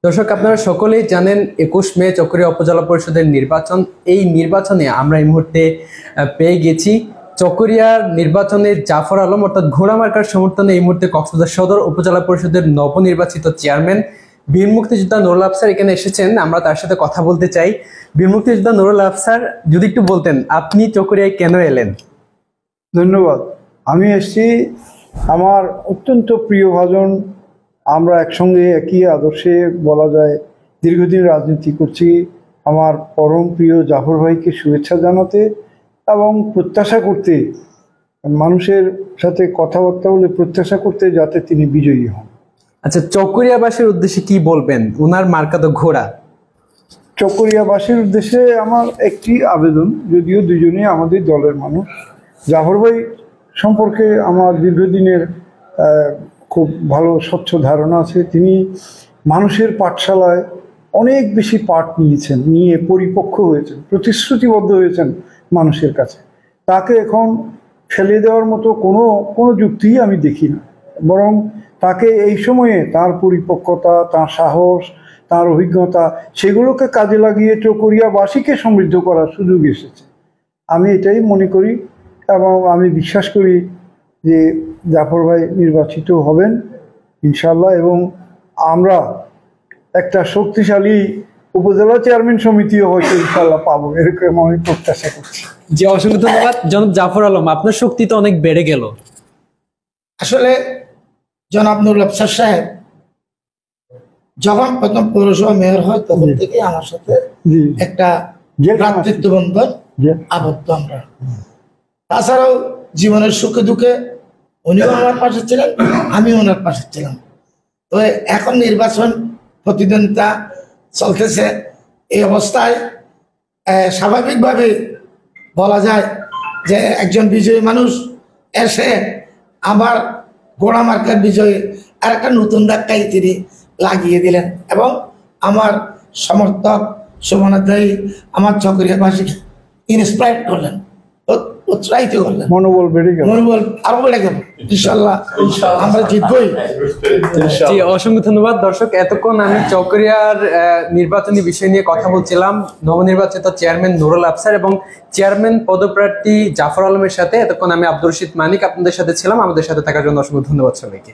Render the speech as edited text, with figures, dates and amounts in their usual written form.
দর্শক, আপনারা সকলেই জানেন 21 মে চকরিয়া উপজেলা পরিষদের নির্বাচন। এই নির্বাচনে আমরা এই মুহূর্তে পেয়ে গেছি চকরিয়ার নির্বাচনে জাফর আলম অর্থাৎ ঘোড়া মার্কার সমর্থনে এই মুহূর্তে কক্সবাজার সদর উপজেলা পরিষদের নবনির্বাচিত চেয়ারম্যান বীর মুক্তিযোদ্ধা নুরুল আফসার এখানে এসেছেন। আমরা তার সাথে কথা বলতে চাই। বীর মুক্তিযোদ্ধা নুরুল আফসার, যদি একটু বলতেন আপনি চকরিয়ায় কেন এলেন? ধন্যবাদ। আমি এসেছি আমার অত্যন্ত প্রিয় ভাজন, আমরা একসঙ্গে একই আদর্শে বলা যায় দীর্ঘদিন রাজনীতি করছি। আমার পরম প্রিয় জাফর ভাইকে শুভেচ্ছা জানাতে এবং প্রত্যাশা করতে, মানুষের সাথে কথাবার্তা বলে প্রত্যাশা করতে যাতে তিনি বিজয়ী হন। আচ্ছা, চকরিয়াবাসীর উদ্দেশ্যে কি বলবেন? ওনার মার্কা তো ঘোড়া। চকরিয়াবাসীর উদ্দেশ্যে আমার একটি আবেদন, যদিও দুজনেই আমাদের দলের মানুষ। জাফর ভাই সম্পর্কে আমার দীর্ঘদিনের খুব ভালো স্বচ্ছ ধারণা আছে। তিনি মানুষের পাঠশালায় অনেক বেশি পাঠ নিয়ে পরিপক্ক হয়েছেন, প্রতিশ্রুতিবদ্ধ হয়েছেন মানুষের কাছে। তাকে এখন ফেলে দেওয়ার মতো কোনো যুক্তিই আমি দেখি না, বরং তাকে এই সময়ে তার পরিপক্কতা, তার সাহস, তার অভিজ্ঞতা, সেগুলোকে কাজে লাগিয়ে চকরিয়াবাসীকে সমৃদ্ধ করার সুযোগ এসেছে। আমি এটাই মনে করি এবং আমি বিশ্বাস করি যে জাফর ভাই নির্বাচিত হবেন ইনশাল্লাহ, এবং আমরা একটা শক্তিশালী উপজেলা চেয়ারম্যান সমিতিও হয়তো ইনশাল্লাহ পাবো, এরকম আমি প্রত্যাশা করছি। জি, অসংখ্য ধন্যবাদ জনাব জাফর আলম। আপনার শক্তি তো অনেক বেড়ে গেল। আসলে জনাব নুরুল আফসার সাহেব যখন প্রথম পৌরসভা মেয়র হয় তখন থেকে আমার সাথে একটা ভ্রাতৃত্ব বন্ধন আবদ্ধ আমরা। তাছাড়াও জীবনের সুখে দুঃখে উনিও আমার পাশে ছিলেন, আমিও ওনার পাশে ছিলাম। তো এখন নির্বাচন প্রতিদ্বন্দ্বিতা চলতেছে, এই অবস্থায় স্বাভাবিকভাবে বলা যায় যে একজন বিজয়ী মানুষ এসে আমার ঘোড়া মার্কার বিজয়ী আর একটা নতুন ধাক্কাই তিনি লাগিয়ে দিলেন এবং আমার সমর্থক শুভনাধ্যায়ী আমার চকরিয়াবাসীকে ইন্সপায়ার করলেন, উৎসাহিত করলেন, মনোবল বেড়ে গেল, মনোবল আরো বেড়ে গেল। ইনশাল্লাহ আমরা জিতবই। জি, অসংখ্য ধন্যবাদ। দর্শক, এতক্ষণ আমি চকরিয়ার নির্বাচনী বিষয় নিয়ে কথা বলছিলাম নবনির্বাচিত চেয়ারম্যান নুরুল আফসার এবং চেয়ারম্যান পদপ্রার্থী জাফর আলমের সাথে। এতক্ষণ আমি আব্দুর রশিদ মানিক আপনাদের সাথে ছিলাম। আমাদের সাথে থাকার জন্য অসংখ্য ধন্যবাদ সবাইকে।